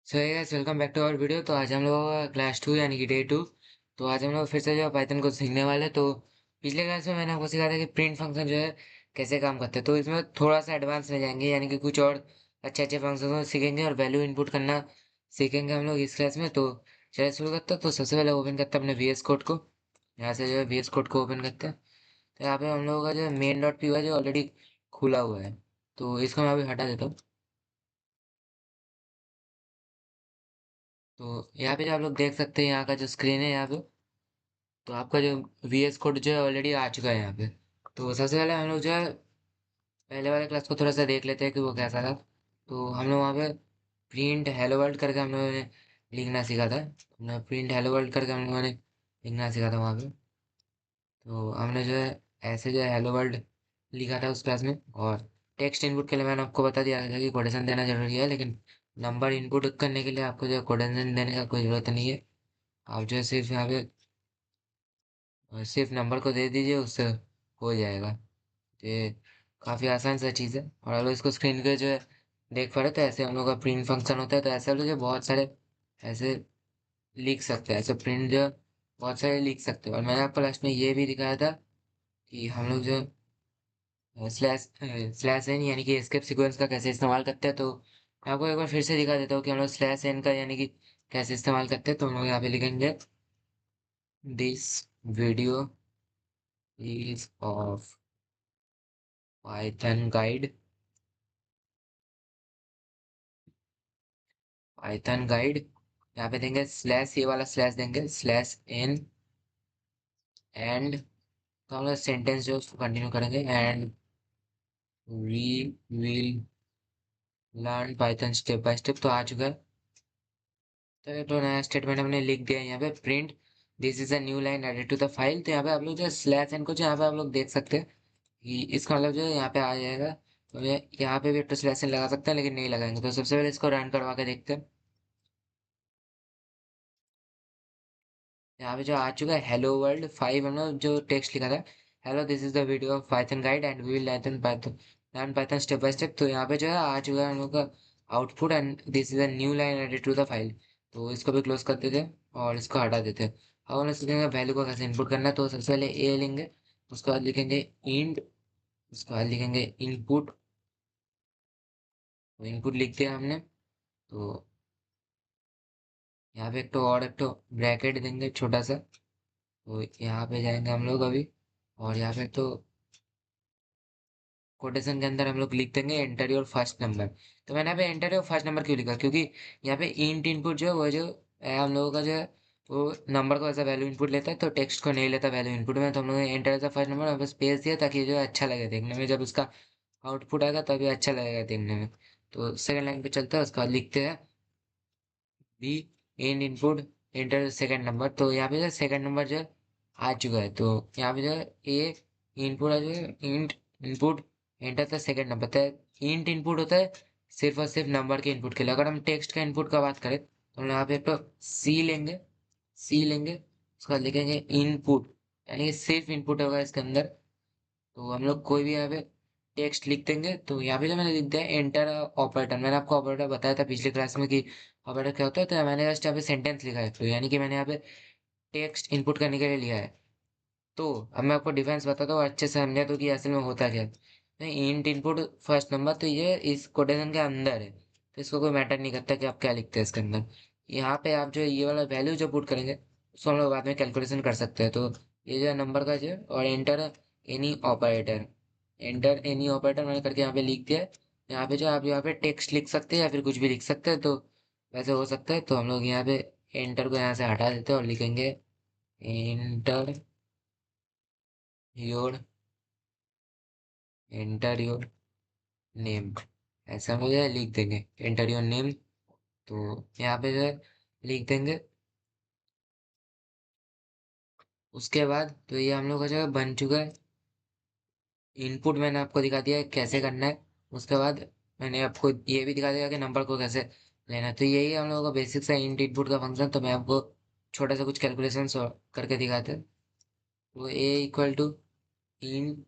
सो ये guys welcome back to our video. तो आज हम लोग का क्लास 2 यानी कि डे 2। तो आज हम लोग फिर से जो है पाइथन को सीखने वाले हैं। तो पिछले क्लास में मैंने आपको सिखाया था कि प्रिंट फंक्शन जो है कैसे काम करते हैं। तो इसमें थोड़ा सा एडवांस में जाएंगे, यानी कि कुछ और अच्छे अच्छे फंक्शन को सीखेंगे और वैल्यू इनपुट करना सीखेंगे हम लोग इस क्लास में। तो चलिए शुरू करते हैं। तो सबसे पहले ओपन करते हैं अपने वी एस कोड को। यहाँ से जो है वी एस कोड को ओपन करते हैं। तो यहाँ पे हम लोगों का जो है मेन डॉट पी जो ऑलरेडी खुला हुआ है, तो इसको मैं अभी हटा देता हूँ। तो यहाँ पे जो आप लोग देख सकते हैं यहाँ का जो स्क्रीन है यहाँ पे, तो आपका जो वी एस कोड जो है ऑलरेडी आ चुका है यहाँ पे। तो सबसे पहले हम लोग जो है पहले वाले क्लास को थोड़ा सा देख लेते हैं कि वो कैसा था। तो हम लोग वहाँ पे प्रिंट हेलो वर्ल्ड करके हम लोगों ने लिखना सीखा था। हमने प्रिंट हेलो वर्ल्ड करके हम लोगों ने लिखना सीखा था वहाँ पे। तो हमने जो है ऐसे जो है हेलो वर्ल्ड लिखा था उस क्लास में। और टेक्स्ट इनपुट के लिए मैंने आपको बता दिया था कि कोटेशन देना जरूरी है, लेकिन नंबर इनपुट करने के लिए आपको जो है कोटेशन देने का कोई ज़रूरत नहीं है। आप जो है सिर्फ यहाँ पे सिर्फ नंबर को दे दीजिए, उससे हो जाएगा। ये काफ़ी आसान सा चीज़ है। और अगर इसको स्क्रीन पे जो है देख पा रहे, तो ऐसे हम लोग का प्रिंट फंक्शन होता है। तो ऐसे हम लोग जो बहुत सारे ऐसे लिख सकते हैं, ऐसे प्रिंट जो है बहुत सारे लिख सकते हैं। और मैंने आपको लास्ट में ये भी दिखाया था कि हम लोग जो स्लैश स्लैश एन यानी कि एस्केप सीक्वेंस का कैसे इस्तेमाल करते हैं। तो मैं आपको एक बार फिर से दिखा देता हूँ कि हम लोग स्लैश एन का यानी कि कैसे इस्तेमाल करते हैं। तो हम लोग यहाँ पे लिखेंगे this video is of Python guide, Python guide. यहाँ पे देंगे स्लैश, ये वाला स्लैश देंगे स्लैश एन एंड। तो हम लोग सेंटेंस जो है उसको कंटिन्यू करेंगे and we will learn Python step by step. तो आ चुका है। तो ये तो नया स्टेटमेंट हमने लिख दिया है यहाँ पे, print this is a new line added to the file. तो यहाँ पे आप लोग जो स्लैश एन को जो यहाँ पे आप लोग देख सकते हैं कि इसका मतलब जो है यहाँ पे आ जाएगा। तो ये यहाँ पे भी एक तो स्लैश एन लगा सकते हैं, लेकिन नहीं लगाएंगे। तो सबसे पहले इसको रन करवा के देखते हैं। यहाँ पे जो आ चुका है हेलो वर्ल्ड 5, हम लोग जो टेक्स्ट लिखा था, hello this is the video of Python guide and we will learn Python step by step. तो यहाँ पे जो है आ चुका है हम लोग का output and this is a new line added to the file. तो इसको भी क्लोज कर देते हैं और इसको हटा देते हैं। अब हम लोग सीखेंगे वैल्यू को कैसे इनपुट करना है। तो सबसे पहले ए लेंगे, उसके बाद लिखेंगे इंट, उसके बाद लिखेंगे इनपुट। तो इनपुट लिख दिया हमने। तो यहाँ पे एक तो और एक तो ब्रैकेट देंगे छोटा सा। तो यहाँ पे जाएंगे हम लोग अभी, और यहाँ पे तो कोटेशन के अंदर हम लोग लिख देंगे एंटर योर फर्स्ट नंबर। तो मैंने यहाँ पे एंटर योर फर्स्ट नंबर क्यों लिखा, क्योंकि यहाँ पे इंट इनपुट जो है वो जो है हम लोगों का जो है वो नंबर को ऐसा वैल्यू इनपुट लेता है, तो टेक्स्ट को नहीं लेता वैल्यू इनपुट में। तो हम लोग ने एंटर एज फर्स्ट नंबर और बस स्पेस दिया ताकि जो है अच्छा लगे देखने में, जब उसका आउटपुट आएगा तभी अच्छा लगेगा देखने में। तो सेकंड लाइन पे चलता है, उसका लिखते हैं be in input enter second number. तो यहाँ पे जो सेकंड नंबर जो है आ चुका है। तो यहाँ पे जो है ए इनपुट जो है int input enter the second number. तो इंट इनपुट होता है सिर्फ और सिर्फ नंबर के इनपुट के लिए। अगर हम टेक्स्ट का इनपुट का बात करें तो हम यहाँ पे तो सी लेंगे, सी लेंगे, उसके बाद लिखेंगे इनपुट, यानी कि सिर्फ इनपुट होगा इसके अंदर। तो हम लोग कोई भी यहाँ पे टेक्स्ट लिख देंगे। तो यहाँ पे जो मैंने लिख दिया एंटर ऑपरेटर, मैंने आपको ऑपरेटर बताया था पिछले क्लास में कि ऑपरेटर क्या होता है। तो मैंने जस्ट यहाँ पे सेंटेंस लिखा है, तो यानी कि मैंने यहाँ पे टेक्स्ट इनपुट करने के लिए लिखा है। तो अब मैं आपको डिफरेंस बताता हूँ अच्छे से समझा तो कि असल में होता क्या है। नहीं, इंट इनपुट फर्स्ट नंबर तो ये इस कोटेशन के अंदर है, तो इसको कोई मैटर नहीं करता कि आप क्या लिखते हैं इसके अंदर। यहाँ पे आप जो ये वाला वैल्यू जो पुट करेंगे उसको हम लोग बाद में कैलकुलेशन कर सकते हैं। तो ये जो है नंबर का जो है, और enter any operator, enter any operator मैंने करके यहाँ पे लिख दिया है। यहाँ पे जो आप यहाँ पे टेक्स्ट लिख सकते हैं या फिर कुछ भी लिख सकते हैं, तो वैसे हो सकता है। तो हम लोग यहाँ पे एंटर को यहाँ से हटा देते हैं और लिखेंगे enter your, enter your name. ऐसा हो जाए लिख देंगे एंटर योर नेम। तो यहाँ पे जो है लिख देंगे। उसके बाद तो ये हम लोग का जो है बन चुका है। इनपुट मैंने आपको दिखा दिया है कैसे करना है। उसके बाद मैंने आपको ये भी दिखा दिया कि नंबर को कैसे लेना है। तो यही है हम लोगों का बेसिक सा इंट इनपुट का फंक्शन। तो मैं आपको छोटा सा कुछ कैलकुलेशन करके दिखाते हैं। तो ए इक्वल टू इंट,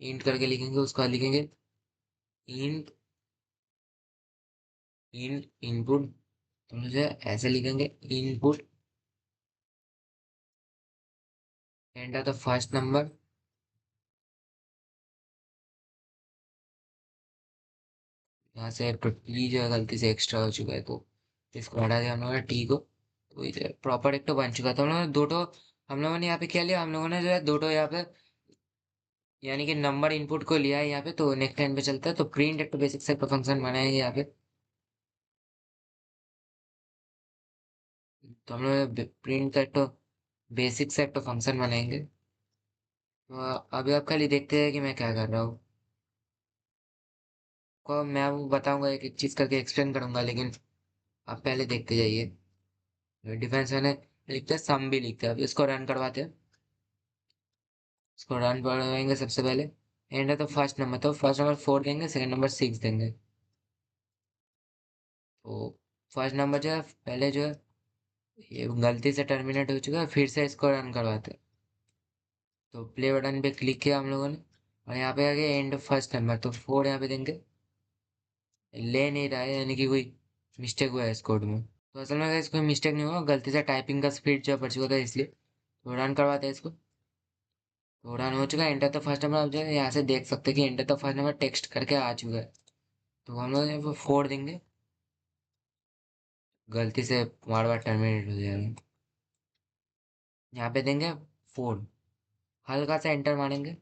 इंट करके लिखेंगे, उसका लिखेंगे इंट इनपुट, तो मुझे ऐसे लिखेंगे input, enter the first number. यहाँ से एक तो टी जो है गलती से एक्स्ट्रा हो चुका है, तो इसको हटा दिया हम लोगों ने टी को। तो इधर प्रॉपर एक तो बन चुका था, हम लोगों ने दो तो, हम लोगों ने यहाँ पे क्या लिया, हम लोगों ने जो है दो तो यहाँ पे यानी कि नंबर इनपुट को लिया है यहाँ पे। तो नेक्स्ट लाइन पे चलता है, तो प्रिंट एक तो बेसिक सेट फंक्शन बनाए यहाँ पे। तो हम लोग प्रिंट का एक तो बेसिक सेट तो फंक्शन बनाएंगे। तो अभी आप खाली देखते हैं कि मैं क्या कर रहा हूँ। को मैं वो बताऊंगा, एक एक चीज करके एक्सप्लेन करूंगा, लेकिन आप पहले देखते जाइए। डिफेंस मैंने लिखते हैं, सम भी लिखते हैं। अब इसको रन करवाते हैं। इसको रन करवाएंगे सबसे पहले। एंड है तो फर्स्ट नंबर, तो फर्स्ट नंबर 4 देंगे, सेकंड नंबर 6 देंगे। तो फर्स्ट नंबर जो है पहले जो है ये गलती से टर्मिनेट हो चुका है, फिर से इसको रन करवाते हैं। तो प्ले बटन पे क्लिक किया हम लोगों ने, और यहाँ पे आ गया एंड फर्स्ट नंबर, तो 4 यहाँ पे देंगे। ले नहीं रहा है, यानी कि कोई मिस्टेक हुआ है इस कोड में। तो असल में इसको मिस्टेक नहीं हुआ, गलती से टाइपिंग का स्पीड जो बढ़ चुका था इसलिए। तो रन करवाते हैं इसको। तो रन हो चुका है, एंटर द फर्स्ट नंबर। आप जो है यहाँ से देख सकते हैं कि enter the first number text करके आ चुका है। तो हम लोग यहाँ पे 4 देंगे, गलती से बार बार टर्मिनेट हो जाएगा। यहाँ पे देंगे 4, हल्का सा एंटर मारेंगे।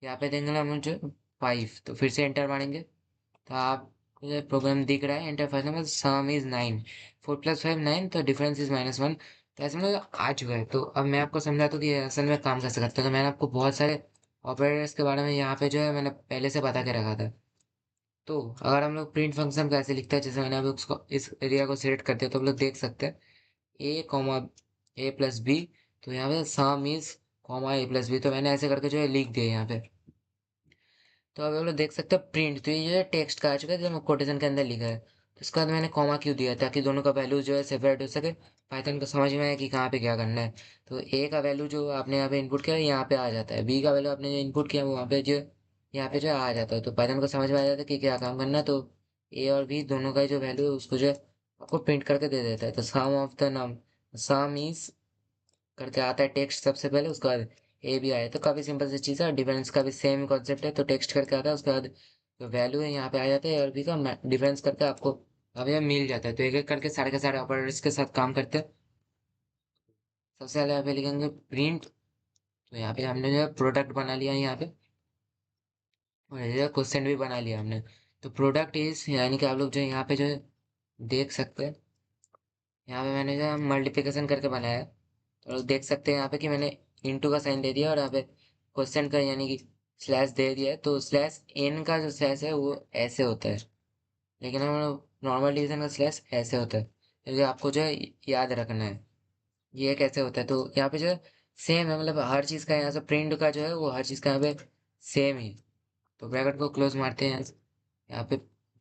यहाँ पे देंगे ना मुझे 5, तो फिर से एंटर मारेंगे। तो आप मुझे प्रोग्राम दिख रहा है, enter first number some is 9, 4 + 5 9, तो डिफरेंस इज -1। तो ऐसे में आ चुका है। तो अब मैं आपको समझाता हूँ कि ये असल में काम कैसे करता है। तो मैंने आपको बहुत सारे ऑपरेटर्स के बारे में यहाँ पे जो है मैंने पहले से बता के रखा था। तो अगर हम लोग प्रिंट फंक्शन को ऐसे लिखते हैं, जैसे मैंने अभी उसको इस एरिया को सिलेक्ट कर दिया, तो हम लोग देख सकते हैं ए कॉमा A+B। तो यहाँ पे सम इज कॉमा A+B, तो मैंने ऐसे करके जो है लिख दिया यहाँ पे। तो अब हम लोग देख सकते हैं प्रिंट, तो ये जो है टेक्स्ट का आ चुका है जो कोटेशन के अंदर लिखा है। तो इसके बाद मैंने कॉमा क्यों दिया, ताकि दोनों का वैल्यू जो है सेपरेट हो सके, पाइथन को समझ में आए कि कहाँ पे क्या करना है। तो ए का वैल्यू जो आपने यहाँ पे इनपुट किया यहाँ पे आ जाता है, बी का वैल्यू आपने जो इनपुट किया वो वहाँ पे जो यहाँ पे जो है आ जाता है। तो पाइथन को समझ में आ जाता है कि क्या काम करना है। तो ए और बी दोनों का जो वैल्यू है उसको जो है आपको प्रिंट करके दे देता है। तो sum of the num sum is करके आता है टेक्स्ट सबसे पहले, उसके बाद ए भी आया। तो काफी सिंपल सी चीज़ है, डिफरेंस का भी सेम कॉन्सेप्ट है। तो टेक्स्ट करके आता है, उसके बाद जो वैल्यू है यहाँ पे आ जाता है, और भी का डिफरेंस करके आपको अब ये मिल जाता है। तो एक एक करके सारे के सारे ऑपरेटर्स के साथ काम करते हैं। सबसे पहले यहाँ पे लिखेंगे प्रिंट। तो यहाँ पे हमने जो है प्रोडक्ट बना लिया है यहाँ पे, और ये क्वेश्चन भी बना लिया हमने। तो प्रोडक्ट इज, यानी कि आप लोग जो है यहाँ पे जो है देख सकते हैं, यहाँ पे मैंने जो है मल्टीप्लिकेशन करके बनाया है। तो लोग देख सकते हैं यहाँ पे कि मैंने इंटू का साइन दे दिया, और यहाँ पे क्वेश्चन का यानी कि स्लैश दे दिया है। तो स्लैश एन का जो स्लैश है वो ऐसे होता है, लेकिन हम लोग नॉर्मल डिवीजन का स्लैश ऐसे होता है, क्योंकि आपको जो है याद रखना है ये कैसे होता है। तो यहाँ पे जो है सेम है, मतलब हर चीज़ का यहाँ से प्रिंट का जो है वो हर चीज़ का यहाँ पे सेम ही। तो ब्रैकेट को क्लोज मारते हैं यहाँ पे,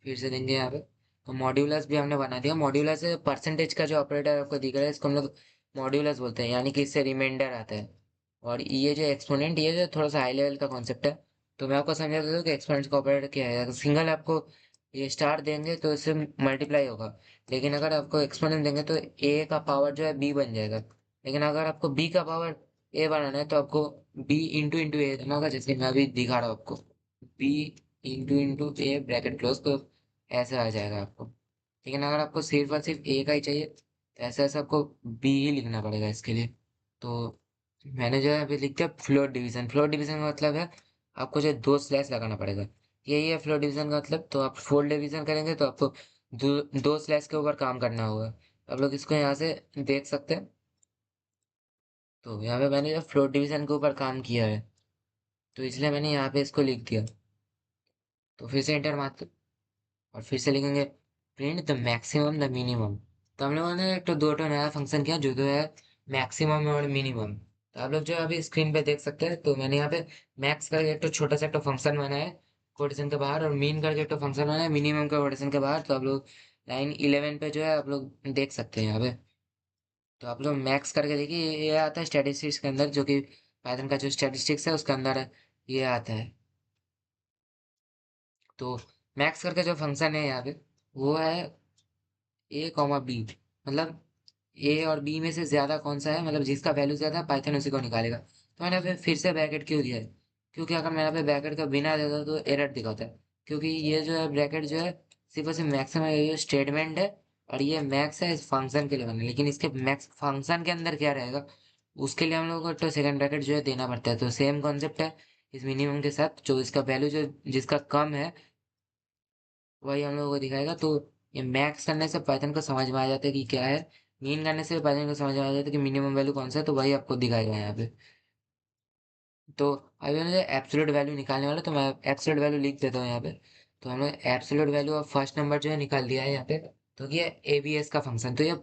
फिर से देंगे यहाँ पे। तो मॉड्यूलस भी हमने बना दिया। मॉड्यूलस परसेंटेज का जो ऑपरेटर आपको दिख रहा है, इसको हम लोग मॉड्यूलस बोलते हैं, यानी कि इससे रिमाइंडर आता है। और ये जो एक्सपोनेंट, ये जो थोड़ा सा हाई लेवल का कॉन्सेप्ट है। तो मैं आपको समझा देता हूँ कि एक्सपोनेंट का ऑपरेटर क्या है। अगर सिंगल आपको ये स्टार देंगे तो इससे मल्टीप्लाई होगा, लेकिन अगर आपको एक्सपोनेंट देंगे तो ए का पावर जो है बी बन जाएगा। लेकिन अगर आपको बी का पावर ए बनाना है, तो आपको बी इंटू इंटू ए देना होगा, जैसे मैं अभी दिखा रहा हूँ आपको। B into into A bracket close, तो ऐसे आ जाएगा आपको। लेकिन अगर आपको सिर्फ और सिर्फ ए का ही चाहिए, तो ऐसे ऐसे आपको बी ही लिखना पड़ेगा इसके लिए। तो मैंने जो है अभी लिख दिया फ्लोट डिवीजन। फ्लोट डिवीजन का मतलब है आपको जो है दो स्लैश लगाना पड़ेगा, यही है फ्लोट डिवीजन का मतलब। तो आप फोर डिवीजन करेंगे तो आपको दो स्लैश के ऊपर काम करना होगा। आप लोग इसको यहाँ से देख सकते हैं। तो यहाँ पे मैंने जो फ्लोट डिवीजन के ऊपर काम किया है, तो इसलिए मैंने यहाँ पे इसको लिख दिया। तो फिर से एंटर मारते, और फिर से लिखेंगे print the maximum the minimum. तो हम लोगों ने एक तो दो नया फंक्शन किया, जो है मैक्सिमम और मिनिमम। तो आप लोग जो अभी स्क्रीन पे देख सकते हैं, तो मैंने यहाँ पे मैक्स करके एक तो छोटा सा एक तो फंक्शन बनाया है कोटेशन के बाहर, और मीन करके एक तो फंक्शन बनाया है मिनिमम का कोटेशन के बाहर। तो आप लोग लाइन 11 पे जो है आप लोग देख सकते हैं यहाँ पे। तो आप लोग मैक्स करके देखिए, ये आता है स्टैटिस्टिक्स के अंदर, जो कि पाइथन का जो स्टैटिस्टिक्स है उसके अंदर ये आता है। तो मैक्स करके जो फंक्शन है यहाँ पे वो है ए कॉमा बी, मतलब ए और बी में से ज्यादा कौन सा है, मतलब जिसका वैल्यू ज्यादा पाइथन उसी को निकालेगा। तो मैंने फिर से ब्रैकेट क्यों दिया है, क्योंकि अगर मैं यहाँ पे ब्रैकेट का बिना देता तो एरर दिखाता है, क्योंकि ये जो है ब्रैकेट जो है सिर्फ और सिर्फ मैक्सिमम ये स्टेटमेंट है, और ये मैक्स है इस फंक्शन के लिए बना है। लेकिन इसके मैक्स फंक्शन के अंदर क्या रहेगा उसके लिए हम लोगों को तो सेकंड ब्रैकेट जो है देना पड़ता है। तो सेम कॉन्सेप्ट है इस मिनिमम के साथ, जो इसका वैल्यू जो जिसका कम है वही हम लोगों को दिखाएगा। तो ये मैक्स करने से पाइथन को समझ में आ जाता है कि क्या है, मीन करने से पाइथन को समझ में आ जाता है कि मिनिमम वैल्यू कौन सा है, तो वही आपको दिखाएगा यहाँ पे। तो अभी मुझे एब्सोल्यूट वैल्यू निकालने वाला, तो मैं एब्सोल्यूट वैल्यू लिख देता हूँ यहाँ पे। तो हमने absolute value of first number जो है निकाल दिया है यहाँ पे। तो ये एबीएस का फंक्शन, तो ये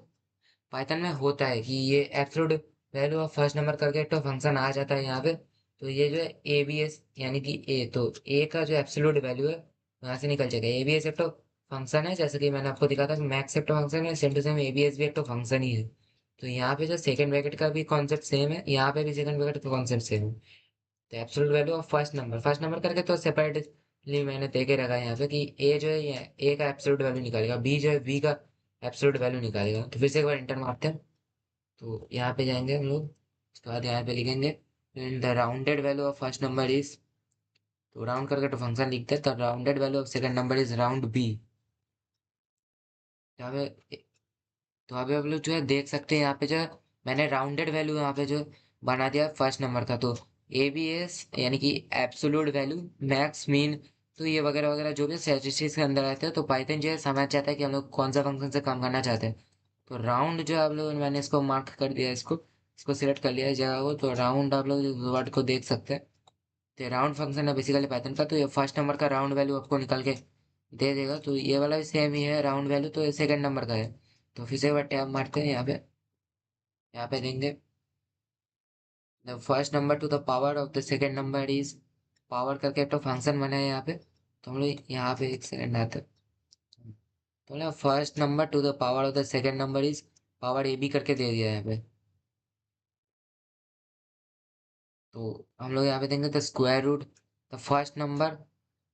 पाइथन में होता है कि ये absolute value of first number करके एक तो फंक्शन आ जाता है यहाँ पे। तो ये जो है एबीएस यानी कि ए, तो ए का जो एब्सोल्यूट वैल्यू है वहां से निकल जाएगा। एबीएस एक तो फंक्शन है, जैसे कि मैंने आपको दिखा था कि मैक्स एक तो फंक्शन है, सेम टू सेम एबीएस भी एक तो फंक्शन ही है। तो यहाँ पे जो सेकंड ब्रैकेट का भी कॉन्सेप्ट सेम है, यहाँ पे भी सेकंड ब्रैकेट का कॉन्सेप्ट सेम है। तो absolute value of first number करके तो सेपरेटली मैंने दे के रखा है यहाँ पे कि ए जो है ये ए का एब्सोल्यूट वैल्यू निकालेगा, बी जो है बी का एब्सोल्यूट वैल्यू निकालेगा। तो फिर से एक बार इंटर मारते हैं। तो यहाँ पे जाएंगे हम लोग, उसके बाद यहाँ पे लिखेंगे the rounded value of first number is, तो राउंड करके तो फंक्शन लिखते हैं, तो rounded value of second number is round b. यहाँ पे तो अभी आप लोग जो है देख सकते हैं यहाँ पे जो है मैंने राउंडेड वैल्यू यहाँ पे जो बना दिया फर्स्ट नंबर का। तो ए बी एस यानी कि एब्सोल्यूट वैल्यू, मैक्स, मीन, तो ये वगैरह वगैरह जो भी स्टैटिस्टिक्स के अंदर आते हैं, तो पाइथन जो है समझ जाता है कि हम लोग कौन सा फंक्शन से काम करना चाहते हैं। तो राउंड जो आप लोग, मैंने इसको मार्क कर दिया, इसको इसको सिलेक्ट कर लिया है जगह को। तो राउंड आप लोग वर्ड को देख सकते हैं, तो राउंड फंक्शन है बेसिकली पाइथन का। तो ये फर्स्ट नंबर का राउंड वैल्यू आपको निकाल के दे देगा। तो ये वाला भी सेम ही है राउंड वैल्यू, तो ये सेकंड नंबर का है। तो फिर से एक बार टैब मारते हैं यहाँ पे, यहाँ पे देंगे the first number to the power of the second number is, power करके एक तो फंक्शन बना है यहाँ पे। तो हम लोग यहाँ पे एक सेकंड आते हैं। तो ना first number to the power of the second number is power a b करके दे दिया है यहाँ पे। तो हम लोग यहाँ पे देंगे the square root the first number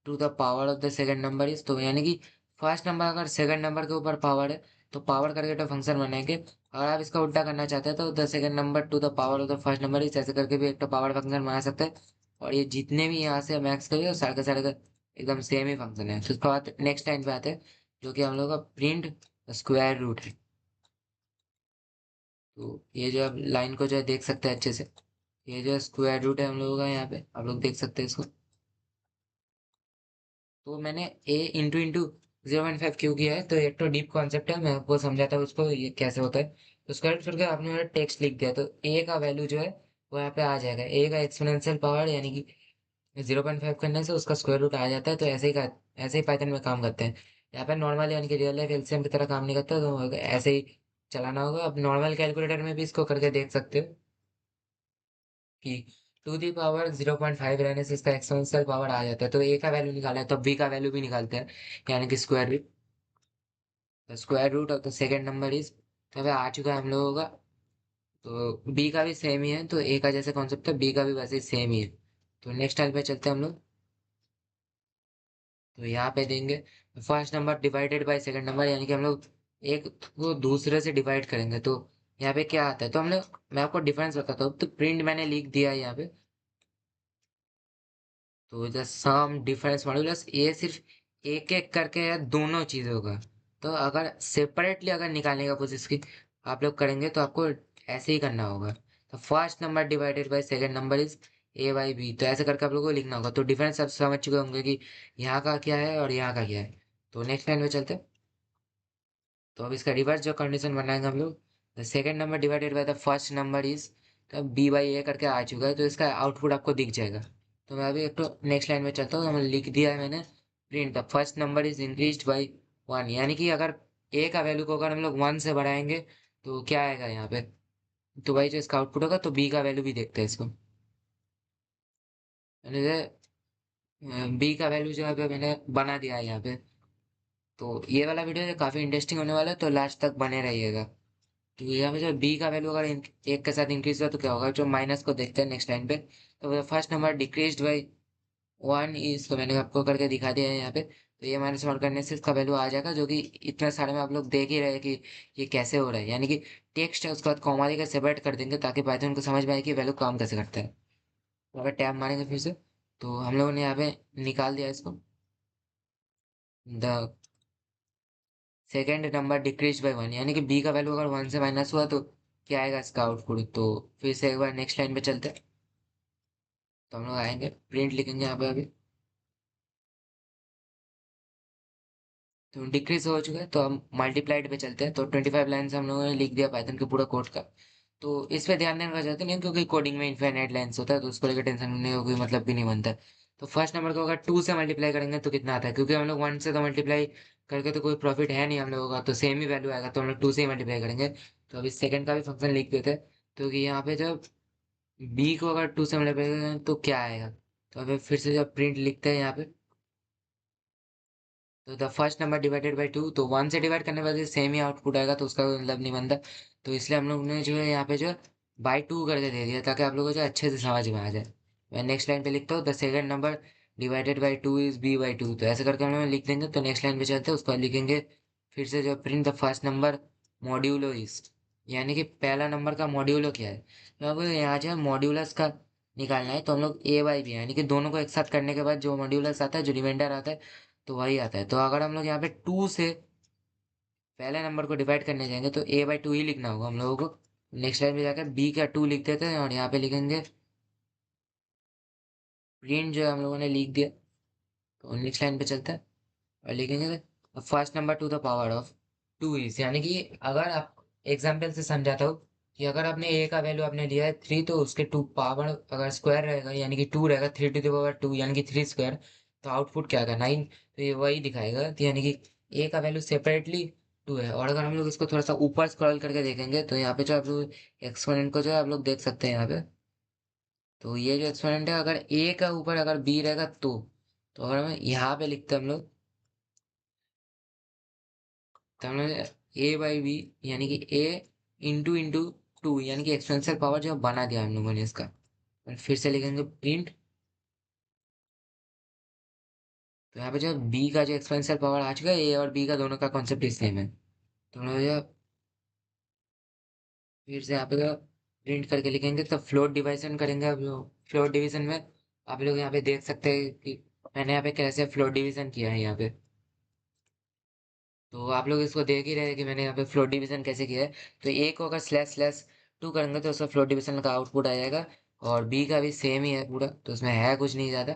to the power of the second number is, तो यानी कि फर्स्ट नंबर अगर सेकंड नंबर के ऊपर पावर है तो पावर करके तो फंक्शन बनाएंगे। अगर आप इसका उल्टा करना चाहते हैं तो the second number to the power of the first number is ऐसे करके भी एक तो पावर फंक्शन बना सकते हैं। और ये जितने भी यहाँ से मैक्स करिए सारे का एकदम सेम ही फंक्शन है। तो उसके बाद नेक्स्ट लाइन पे आते हैं, जो कि हम लोग का प्रिंट स्क्वायर रूट है। तो ये जो आप लाइन को जो है देख सकते हैं अच्छे से, ये जो स्क्वायर रूट है हम लोगों का, यहाँ पे आप लोग देख सकते हैं इसको। तो मैंने ए इंटू 0.5 क्यों किया है, तो एक तो डीप कॉन्सेप्ट है, मैं आपको समझाता हूँ उसको ये कैसे होता है। तो स्क्वायर रूट करके आपने मेरा टेक्स्ट लिख दिया, तो ए का वैल्यू जो है वो यहाँ पे आ जाएगा। ए का एक्सपोनेंशियल पावर यानी कि 0.5 करने से उसका स्क्वायर रूट आ जाता है। तो ऐसे ही पाइथन में काम करते हैं। यहाँ पे नॉर्मल यानी कि रियल लाइफ एलसीएम की तरह काम नहीं करता, तो ऐसे ही चलाना होगा। अब नॉर्मल कैलकुलेटर में भी इसको करके देख सकते हो कि टू दी पावर 0.5 रहने से इसका एक्सपोनेंशियल पावर आ जाता है। तो ए का वैल्यू निकाला है तो बी का वैल्यू भी निकालते हैं, यानी कि square root, square root of the second number is, तो अभी आ चुका है हम लोगों का। तो बी का भी सेम ही है, तो ए का जैसे कॉन्सेप्ट है बी का भी वैसे ही सेम ही है। तो नेक्स्ट टाइम पे चलते हैं हम लोग। तो यहाँ पे देंगे first number divided by second number, यानी कि हम लोग एक को दूसरे से डिवाइड करेंगे। तो यहाँ पे क्या आता है, तो हम लोग, मैं आपको डिफरेंस बताता हूँ। तो प्रिंट मैंने लिख दिया है यहाँ पे, तो द सम डिफरेंस मॉड्यूलस ये सिर्फ एक एक करके है दोनों चीजों का। तो अगर सेपरेटली अगर निकालने का कोशिश की आप लोग करेंगे तो आपको ऐसे ही करना होगा। तो first number divided by second number is a by b, तो ऐसे करके आप लोगों को लिखना होगा। तो डिफरेंस आप समझ चुके होंगे कि यहाँ का क्या है और यहाँ का क्या है। तो नेक्स्ट लाइन में चलते हैं। तो अब इसका रिवर्स जो कंडीशन बनाएंगे हम लोग, the second number divided by the first number is, तो बी बाई ए करके आ चुका है, तो इसका आउटपुट आपको दिख जाएगा। तो मैं अभी एक तो नेक्स्ट लाइन में चलता हूँ। तो मैंने लिख दिया है मैंने, print the first number is increased by 1, यानी कि अगर ए का वैल्यू को अगर हम लोग 1 से बढ़ाएंगे तो क्या आएगा यहाँ पे, तो भाई जो इसका आउटपुट होगा। तो बी का वैल्यू भी देखते हैं इसको। मैंने बी का वैल्यू जो है पे मैंने बना दिया है यहाँ पे। तो ये वाला वीडियो काफी इंटरेस्टिंग होने वाला है, तो लास्ट तक बने रहिएगा। तो यहाँ पे जो बी का वैल्यू अगर एक के साथ इंक्रीज हुआ तो क्या होगा, जो माइनस को देखते हैं नेक्स्ट लाइन पे। तो first number decrease by 1 is, तो मैंने आपको करके दिखा दिया है यहाँ पे। तो ये माइनस वन करने से इसका वैल्यू आ जाएगा, जो कि इतने सारे में आप लोग देख ही रहे हैं कि ये कैसे हो रहा है। यानी कि टेक्स्ट है उसके बाद कॉमा देकर सेपरेट कर देंगे ताकि पाइथन को समझ में आए कि वैल्यू काम कैसे करता है। तो अगर टैब मारेंगे फिर से, तो हम लोगों ने यहाँ पे निकाल दिया इसको। The second number decrease by one, यानी कि बी का वैल्यू अगर वन से माइनस हुआ तो क्या आएगा इसका आउटपुट। तो फिर से एक बार नेक्स्ट लाइन पे चलते हैं। तो हम लोग आएंगे, प्रिंट लिखेंगे यहाँ पे अभी। तो डिक्रीज हो चुका है, तो हम मल्टीप्लाइड पे चलते हैं। तो 25 लाइन्स हम लोगों ने लिख दिया पाइथन के पूरा कोड का। तो इस पे ध्यान देने का जरूरत नहीं है, क्योंकि कोडिंग में इनफाइनाइट लाइन्स होता है, तो उसको लेकर टेंशन नहीं होगी, मतलब भी नहीं बनता है। तो फर्स्ट नंबर को अगर टू से मल्टीप्लाई करेंगे तो कितना आता है, क्योंकि हम लोग वन से तो मल्टीप्लाई करके तो कोई प्रॉफिट है नहीं हम लोगों का, तो सेम ही वैल्यू आएगा, तो हम लोग टू से ही मल्टीप्लाई करेंगे। तो अभी सेकंड का भी फंक्शन लिख देते हैं। तो कि यहाँ पे जब बी को अगर टू से मल्टीप्लाई करेंगे तो क्या आएगा। तो अभी फिर से जब प्रिंट लिखते हैं यहाँ पे, तो the first number divided by two, तो वन से डिवाइड करने वाले सेम ही आउटपुट आएगा, तो उसका कोई मतलब नहीं बनता। तो इसलिए हम लोग ने जो है यहाँ पे जो बाई टू करके दे दिया, ताकि आप लोगों को जो अच्छे से समझ में आ जाए। मैं नेक्स्ट लाइन पे लिखता हूँ, the second number divided by two is b by two, तो ऐसे करके हम लोग लिख देंगे। तो नेक्स्ट लाइन पे चलते हैं, उसको लिखेंगे फिर से जो print the first number modulo is, यानी कि पहला नंबर का मॉड्यूलो क्या है। तो अब यहाँ जो है मॉड्यूलस का निकालना है, तो हम लोग ए बाई बी, यानी कि दोनों को एक साथ करने के बाद जो मॉड्यूलस आता है, जो रिमाइंडर आता है, तो वही आता है। तो अगर हम लोग यहाँ पे टू से पहले नंबर को डिवाइड करने जाएंगे तो ए बाई टू ही लिखना होगा हम लोगों को। नेक्स्ट लाइन पे जाकर बी का टू लिख देते हैं, और यहाँ पे लिखेंगे प्रिंट, जो है हम लोगों ने लिख दिया। तो नेक्स्ट लाइन पे चलता है और लिखेंगे first number to the power of two is, यानी कि अगर आप एग्जाम्पल से समझाता हूँ कि अगर आपने ए का वैल्यू आपने लिया है थ्री, तो उसके टू पावर अगर स्क्वायर रहेगा, यानी कि टू रहेगा, three to the power two, यानी कि थ्री स्क्वायर, तो आउटपुट क्या आएगा, नाइन। तो ये वही दिखाएगा, तो यानी कि ए का वैल्यू सेपरेटली टू है। और अगर हम लोग इसको थोड़ा सा ऊपर स्क्रॉल करके देखेंगे, तो यहाँ पे जो आप लोग एक्सपोनेंट को जो है आप लोग देख सकते हैं यहाँ पे। तो ये जो एक्सपोनेंट है, अगर ए का ऊपर अगर बी रहेगा तो अगर हम यहाँ पे लिखते हैं हम लोग, तो हमने ए बाई बी, यानी कि ए इंटू इंटू टू, यानी कि एक्सपोनेंशियल पावर जो बना दिया हम लोगों ने इसका। और फिर से लिखेंगे प्रिंट। तो यहाँ पे जो बी का जो एक्सपोनेंशियल पावर आ चुका है, ए और बी का दोनों का कॉन्सेप्ट सेम है। तो हम लोग जो फिर से यहाँ पे प्रिंट करके लिखेंगे, तो फ्लोट डिवीजन करेंगे। अब फ्लोट डिवीजन में आप लोग यहाँ पे देख सकते हैं कि मैंने यहाँ पे कैसे फ्लोट डिवीजन किया है यहाँ पे। तो आप लोग इसको देख ही रहे हैं कि मैंने यहाँ पे फ्लोट डिवीजन कैसे किया है। तो ए को अगर स्लैश स्लैश टू करेंगे तो उसका फ्लोट डिवीजन का आउटपुट आ जाएगा। और बी का भी सेम ही है पूरा, तो उसमें है कुछ नहीं ज़्यादा।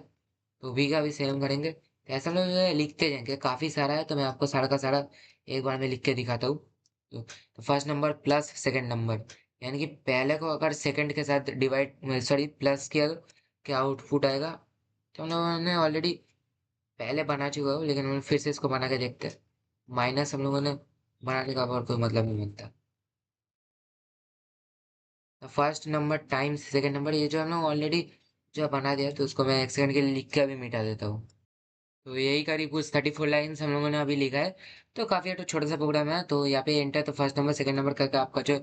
तो बी का भी सेम करेंगे। तो ऐसा हम लोग जो है लिखते जाएंगे, काफ़ी सारा है, तो मैं आपको सारा का सारा एक बार में लिख के दिखाता हूँ। तो first number plus second number, यानी कि पहले को अगर सेकंड के साथ डिवाइड सॉरी प्लस किया तो क्या आउटपुट आएगा। तो हम लोगों ने ऑलरेडी पहले बना चुका हूँ, लेकिन हम फिर से इसको बना के देखते हैं। माइनस हम लोगों ने बनाने का और कोई मतलब नहीं बनता। First number times second number, ये जो हम लोग ऑलरेडी जो बना दिया, तो उसको मैं एक सेकंड के लिए लिख के अभी मिटा देता हूँ। तो यही करीब कुछ 34 लाइन्स हम लोगों ने अभी लिखा है। तो काफ़ी तो छोटा सा प्रोग्राम है। तो यहाँ पे एंटर, तो फर्स्ट नंबर सेकंड नंबर करके आपका जो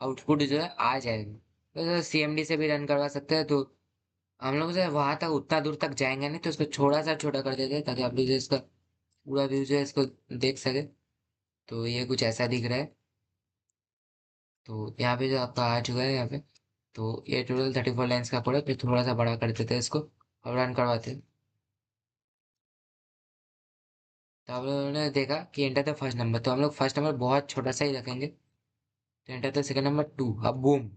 आउटपुट जो है आ जाएगा। तो सीएमडी से भी रन करवा सकते हैं। तो हम लोग जो है वहां तक उतना दूर तक जाएंगे नहीं, तो इसको थोड़ा सा छोटा कर देते हैं, ताकि आप लोग जो इसका पूरा व्यू जो है इसको देख सके। तो ये कुछ ऐसा दिख रहा है। तो यहाँ पे जो आपका आ चुका है यहाँ पे। तो ये टोटल 34 लाइन्स का कोड है। फिर थोड़ा सा बड़ा कर देते हैं इसको और रन करवाते हैं। तो आप लोगों ने देखा कि एंटर द फर्स्ट नंबर, तो हम लोग फर्स्ट नंबर बहुत छोटा सा ही रखेंगे। तो enter the second number two, अब बूम,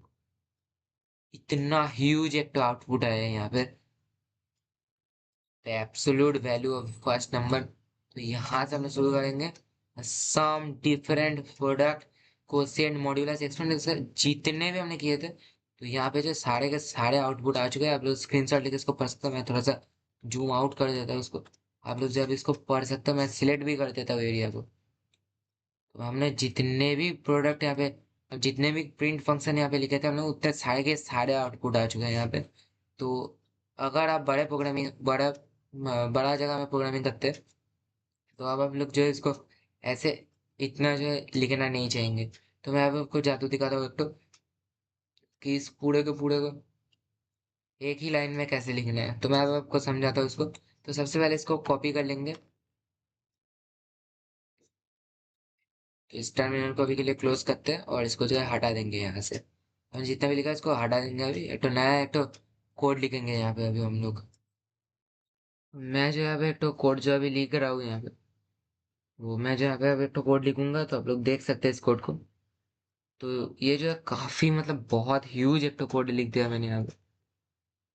इतना ह्यूज एक तो आउटपुट आया है यहाँ पे। The absolute value of first number, तो यहाँ से हम लोग शुरू करेंगे। Sum difference product quotient modulus exponent, जितने भी हमने किए थे, तो यहाँ पे जो सारे के सारे आउटपुट आ चुके हैं। आप लोग स्क्रीनशॉट लेके इसको पढ़ सकते हो। मैं थोड़ा सा जूम आउट कर देता हूँ इसको, आप लोग जब इसको पढ़ सकते हो। मैं सिलेक्ट भी कर देता हूँ एरिया को। तो हमने जितने भी प्रोडक्ट यहाँ पे, अब जितने भी प्रिंट फंक्शन यहाँ पे लिखे थे हमने, उतने सारे के सारे आउटपुट आ चुके हैं यहाँ पे। तो अगर आप बड़े प्रोग्रामिंग बड़ा जगह में प्रोग्रामिंग करते हैं, तो अब आप लोग जो है इसको ऐसे इतना जो है लिखना नहीं चाहेंगे। तो मैं अब आपको जादू दिखाता हूँ एक तो, कि इस पूरे को एक ही लाइन में कैसे लिखना है। तो मैं अब आपको समझाता हूँ इसको। तो सबसे पहले इसको कॉपी कर लेंगे। तो इस टर्मिनल को अभी के लिए क्लोज करते हैं और इसको जो है हटा देंगे यहाँ से। हम जितना भी लिखा है इसको हटा देंगे। अभी एक तो नया एक तो कोड लिखेंगे यहाँ पे अभी हम लोग। मैं जो है अभी एक तो कोड जो अभी लिख रहा हूँ यहाँ पे, वो मैं जो यहाँ पे अभी एक तो कोड लिखूंगा तो आप लोग देख सकते हैं इस कोड को। तो ये जो है काफी मतलब बहुत ह्यूज एक तो कोड लिख दिया मैंने यहाँ पे।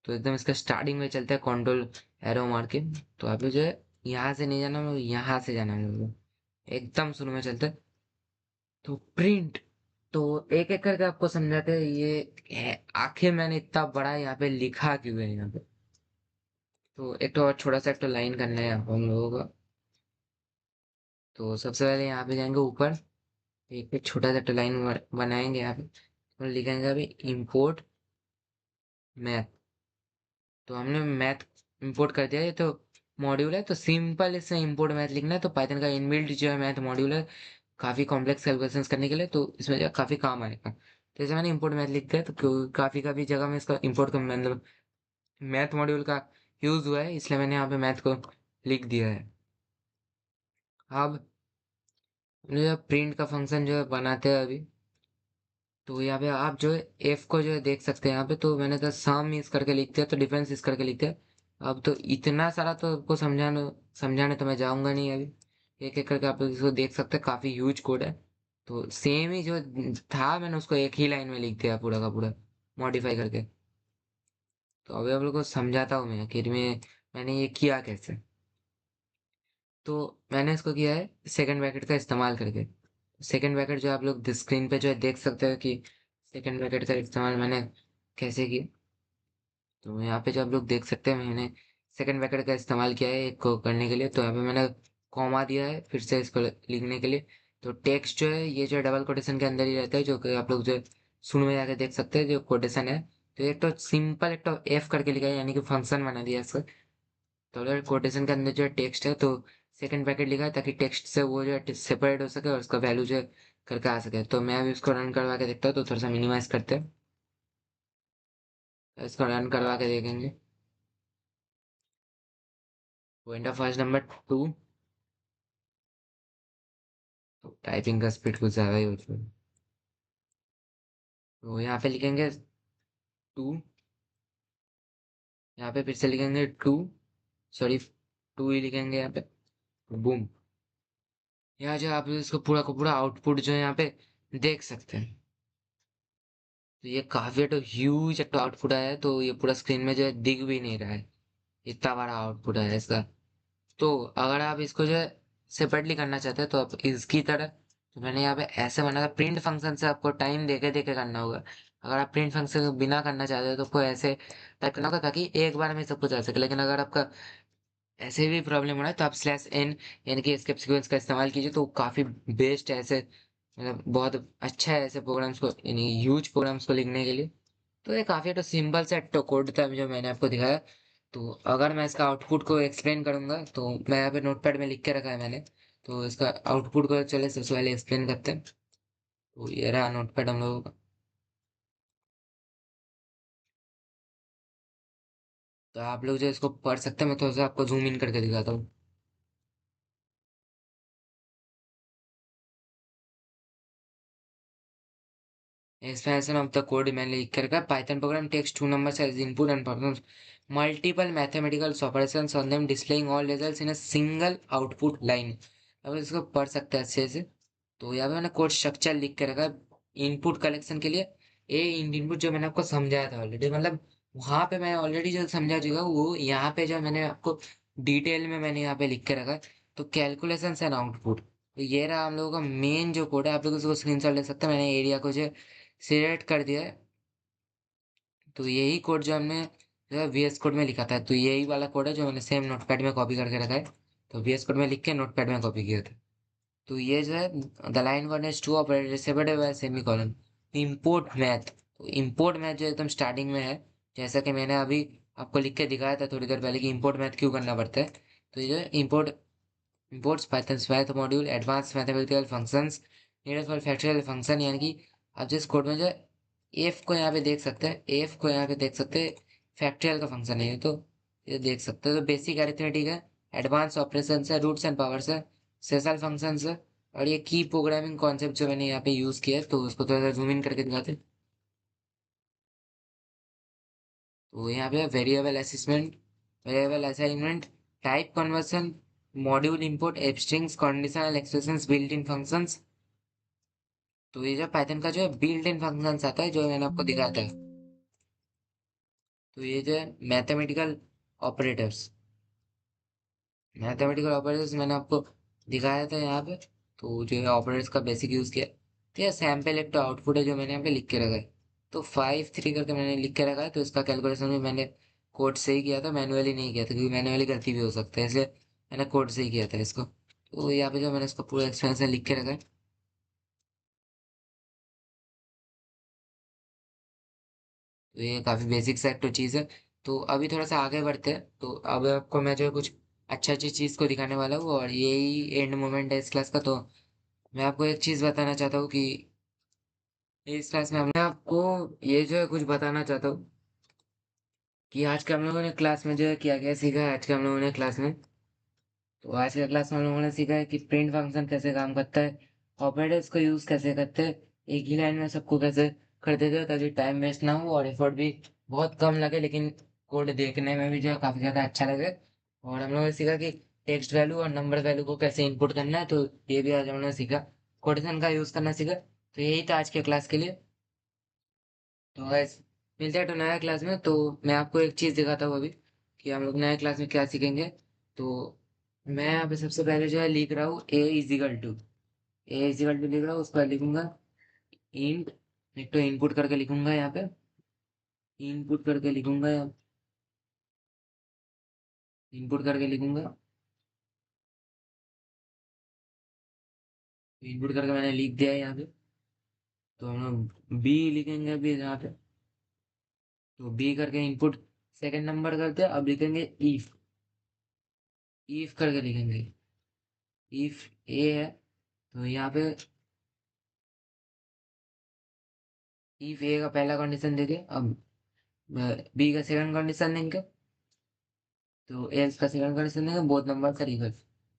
तो एकदम इसका स्टार्टिंग में चलता है कंट्रोल एरो मार के। तो आप लोग जो है यहाँ से नहीं जाना, मतलब यहाँ से जाना है हम लोग। एकदम शुरू में चलता है तो प्रिंट। तो एक एक करके आपको समझाते हैं आखिर मैंने इतना बड़ा यहाँ पे लिखा क्यों है यहाँ पे। तो एक तो और छोटा सा एक तो लाइन करना है हम लोगों का। तो सबसे पहले यहाँ पे जाएंगे ऊपर, एक छोटा सा तो लाइन बनाएंगे यहाँ पे और लिखेंगे अभी इंपोर्ट मैथ। तो हमने मैथ इंपोर्ट कर दिया। ये तो मॉड्यूल है तो सिंपल इसमें इंपोर्ट मैथ लिखना है। तो पाइथन का इनबिल्ट जो है मैथ मॉड्यूल है काफी कॉम्प्लेक्स कैलकुलेशंस करने के लिए, तो इसमें जो है काफी काम आएगा। तो जैसे मैंने इंपोर्ट मैथ लिख दिया तो काफी काफी जगह में इसका इंपोर्ट का मतलब मैथ मॉड्यूल का यूज हुआ है, इसलिए मैंने यहाँ पे मैथ को लिख दिया है। अब प्रिंट का फंक्शन जो है बनाते हैं अभी। तो यहाँ पे आप जो है एफ को जो है देख सकते हैं यहाँ पे। तो मैंने तो सम इस करके लिख दिया, तो डिफरेंस इस करके लिख दिया। अब तो इतना सारा तो आपको समझाने समझाने तो मैं जाऊंगा नहीं अभी। एक एक करके आप लोग इसको देख सकते हैं, काफी ह्यूज कोड है। तो सेम ही जो था मैंने उसको एक ही लाइन में लिख दिया पूरा का पूरा मॉडिफाई करके। तो अभी आप लोग को समझाता हूँ मैं आखिर में मैंने ये किया कैसे। तो मैंने इसको किया है सेकंड ब्रैकेट का इस्तेमाल करके। सेकंड ब्रैकेट जो आप लोग स्क्रीन पे जो है देख सकते हो कि सेकंड ब्रैकेट का इस्तेमाल मैंने कैसे किया। तो यहाँ पे जो आप लोग देख सकते हैं मैंने सेकंड ब्रैकेट का इस्तेमाल किया है एक को करने के लिए। तो यहाँ पे मैंने कॉमा दिया है फिर से इसको लिखने के लिए। तो टेक्स्ट जो है ये जो डबल कोटेशन के अंदर ही रहता है, जो कि आप लोग जो शुरू में जाके देख सकते हैं जो कोटेशन है। तो एक तो सिंपल एक तो एफ करके लिखा है, यानी कि फंक्शन बना दिया इसका। तो अगर कोटेशन के अंदर जो है टेक्स्ट है तो सेकंड ब्रैकेट लिखा है ताकि टेक्स्ट से वो जो है सेपरेट हो सके और उसका वैल्यू जो है करके आ सके। तो मैं अभी उसको रन करवा के देखता हूँ। तो थोड़ा सा मिनिमाइज करते हैं, इसको रन करवा के देखेंगे। Point of first number 2। तो टाइपिंग का स्पीड कुछ ज़्यादा ही होता है। तो यहाँ पे लिखेंगे 2, यहाँ पे फिर से लिखेंगे 2, सॉरी 2 ही लिखेंगे यहाँ पे। बूम। यहाँ जो आप इसको पूरा का पूरा आउटपुट जो है यहाँ पे देख सकते हैं। तो ये काफी तो ह्यूज एक आउटपुट आया है। तो ये पूरा स्क्रीन में जो है दिख भी नहीं रहा है, इतना बड़ा आउटपुट है इसका। तो अगर आप इसको जो है सेपरेटली करना चाहते हैं तो आप इसकी तरह, तो मैंने यहाँ पे ऐसे बनाया प्रिंट फंक्शन से आपको टाइम देके देके करना होगा। अगर आप प्रिंट फंक्शन बिना करना चाहते हो तो आपको ऐसे टाइप करना होगा ताकि एक बार में सब कुछ आ सके। लेकिन अगर आपका ऐसे भी प्रॉब्लम हो रहा है तो आप स्लैश एन यानी कि एस्केप सीक्वेंस का इस्तेमाल कीजिए। तो काफी बेस्ट है ऐसे, मतलब बहुत अच्छा है ऐसे प्रोग्राम्स को यानी ह्यूज प्रोग्राम्स को लिखने के लिए। तो ये काफी तो सिंपल सा कोड था जो मैंने आपको दिखाया। तो अगर मैं इसका आउटपुट को एक्सप्लेन करूंगा तो मैं यहाँ पे नोटपैड में लिख के रखा है मैंने। तो इसका आउटपुट को चले सबसे पहले एक्सप्लेन करते हैं। तो ये रहा नोटपैड हम लोगों का। तो आप लोग जो इसको पढ़ सकते हैं, मैं थोड़ा सा आपको जूम इन करके दिखाता हूँ। Expansion of the code मैंने लिख कर रखा है। Python program takes two numbers as input and performs multiple mathematical operations on them, displaying all results in a single output line। अब इसको पढ़ सकते हैं अच्छे से। तो यहाँ पे मैंने कोड स्ट्रक्चर लिख के रखा है इनपुट कलेक्शन के लिए। ए इनपुट जो मैंने आपको समझाया था ऑलरेडी, मतलब वहां पे मैं ऑलरेडी जो समझा चुका हूँ वो यहाँ पे जो मैंने आपको डिटेल में मैंने यहाँ पे लिख के रखा है। तो कैलकुलेशन एंड आउटपुट, तो ये रहा हम लोगों का मेन जो कोड है। आप लोग इसको स्क्रीनशॉट ले सकते हैं, मैंने एरिया को जो सिलेक्ट कर दिया है। तो यही कोड जो हमने जो है VS कोड में लिखा था, तो यही वाला कोड है जो मैंने सेम नोटपैड में कॉपी करके रखा है। तो VS कोड में लिख के नोटपैड में कॉपी किया था। तो ये जो है the line one is two operator separated by semicolon. Import math, तो इंपोर्ट मैथ जो एकदम स्टार्टिंग में है, जैसा कि मैंने अभी आपको लिख के दिखाया था थोड़ी देर पहले कि इंपोर्ट मैथ क्यों करना पड़ता है। तो ये जो है import imports Python's math module advanced mathematical functions needed for factorial function, यानी कि आप जिस कोड में जो एफ को यहाँ पे देख सकते हैं, एफ को यहाँ पे देख सकते हैं, फैक्टरियल का फंक्शन है ये। तो ये देख सकते हैं। तो बेसिक अरिथमेटिक है, एडवांस ऑपरेशन है, रूट्स एंड पावर्स है, स्पेशल फंक्शंस है और ये की प्रोग्रामिंग कॉन्सेप्ट जो मैंने यहाँ पे यूज किया है तो उसको थोड़ा सा जूम इन करके दिखाते हैं। तो यहाँ पे variable assessment, variable assignment, type conversion, module import, strings, conditional expressions, built in functions. तो ये जो पाइथन का जो है बिल्ट इन फंक्शंस आता है जो मैंने आपको दिखाया था। तो ये जो है मैथमेटिकल ऑपरेटर्स, मैथमेटिकल ऑपरेटर्स मैंने आपको दिखाया था यहाँ पे। तो जो है ऑपरेटर्स का बेसिक यूज किया। तो यह सैम्पल एक तो आउटपुट है जो मैंने यहाँ पे लिख के रखा है। तो 5 3 करके मैंने लिख के रखा है, तो इसका कैलकुलेशन भी मैंने कोड से ही किया था, मैनुअली नहीं किया था क्योंकि मैनुअली गलती भी हो सकता है, इसलिए मैंने कोड से ही किया था इसको। तो यहाँ पे जो मैंने इसका पूरा एक्सप्लेनेशन लिख के रखा है। तो ये काफ़ी बेसिक सा एक तो चीज़ है। तो अभी थोड़ा सा आगे बढ़ते हैं, तो अब आपको मैं जो है कुछ अच्छा अच्छी चीज़ को दिखाने वाला हूँ और यही एंड मोमेंट है इस क्लास का। तो मैं आपको एक चीज़ बताना चाहता हूँ कि इस क्लास में मैं आपको ये जो है कुछ बताना चाहता हूँ कि आज के हम लोगों ने क्लास में जो है क्या क्या सीखा है आज के हम लोगों ने क्लास में। तो आज के क्लास में हम लोगों ने सीखा है कि प्रिंट फंक्शन कैसे काम करता है, ऑपरेटर्स को यूज़ कैसे करते हैं, एक ही लाइन में सबको कैसे कर देते हैं ताकि टाइम वेस्ट ना हो और एफर्ट भी बहुत कम लगे, लेकिन कोड देखने में भी जो है काफ़ी ज़्यादा अच्छा लगे। और हम लोगों ने सीखा कि टेक्स्ट वैल्यू और नंबर वैल्यू को कैसे इनपुट करना है, तो ये भी आज हम लोगों ने सीखा। कोटेशन का यूज़ करना सीखा। तो यही था आज के क्लास के लिए। तो गैस मिलते हैं तो नया क्लास में। तो मैं आपको एक चीज़ दिखाता हूँ अभी कि हम लोग नए क्लास में क्या सीखेंगे। तो मैं यहाँ पे सबसे पहले जो है लिख रहा हूँ ए इजिकल टू लिख रहा हूँ, उस पर लिखूंगा इंट, एक तो इनपुट करके लिखूंगा यहाँ पे, इनपुट करके लिखूंगा यहाँ, इनपुट करके लिखूंगा, इनपुट करके मैंने लिख दिया है यहाँ पे। तो हम लोग बी लिखेंगे अभी यहाँ पे। तो बी करके इनपुट सेकंड नंबर करते हैं, अब लिखेंगे इफ, इफ करके लिखेंगे, इफ ए है तो यहाँ पे इफ ए का पहला कंडीशन देंगे, अब बी का सेकंड कंडीशन देंगे, तो एल्स का सेकंड कंडीशन देंगे, बोथ नंबर का इक्वल।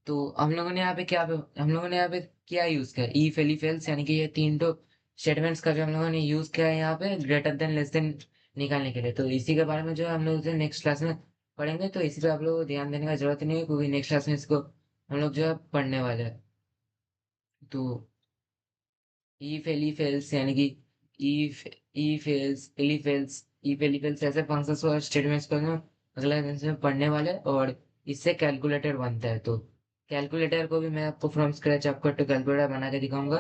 तो हम लोगों ने यहाँ पे क्या यूज किया, इफ एलिफ एल्स, यानी कि ये तीन तो स्टेटमेंट्स का जो हम लोगों ने यूज किया है यहाँ पे ग्रेटर देन लेस देन निकालने के लिए। तो इसी के बारे में जो है हम लोग जो नेक्स्ट क्लास में पढ़ेंगे, तो इसी पे आप लोगों को ध्यान देने का जरूरत नहीं है क्योंकि नेक्स्ट क्लास में इसको हम लोग जो है पढ़ने वाले हैं। तो इफ एलिफ एल्स यानी कि if if else elif else, if elif else ऐसे फंक्शंस और स्टेटमेंट्स को हम अगले लेक्चर में पढ़ने वाले हैं और इससे कैलकुलेटर बनता है। तो कैलकुलेटर को भी मैं आपको फ्रॉम स्क्रैच आपको तो कैलकुलेटर बना के दिखाऊंगा।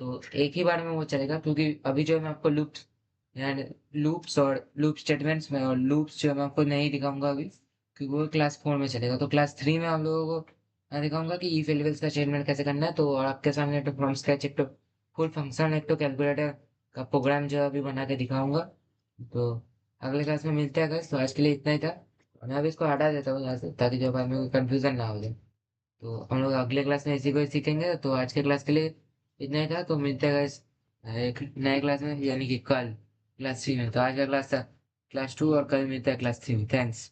तो एक ही बार में वो चलेगा क्योंकि अभी जो मैं आपको लूप्स यानी लूप्स और लूप स्टेटमेंट्स में और लूप्स जो मैं आपको नहीं दिखाऊंगा अभी क्योंकि वो क्लास 4 में चलेगा। तो क्लास 3 में हम लोगों को मैं दिखाऊंगा कि इफ एलिफ का स्टेटमेंट कैसे करना है। तो और आपके सामने तो फ्रॉम स्क्रैच एक तो फुल फंक्शन एक तो कैलकुलेटर का प्रोग्राम जो है अभी बना के दिखाऊंगा। तो अगले क्लास में मिलते हैं guys। तो आज के लिए इतना ही था। मैं अभी इसको हटा देता हूँ यहाँ से ताकि जो बाद में कंफ्यूजन ना हो जाए। तो हम लोग अगले क्लास में इसी को ही सीखेंगे। तो आज के क्लास के लिए इतना ही था। तो मिलते हैं guys एक नए क्लास में यानी कि कल क्लास 3 में। तो आज का क्लास था क्लास 2 और कल मिलता है क्लास 3 में। थैंक्स।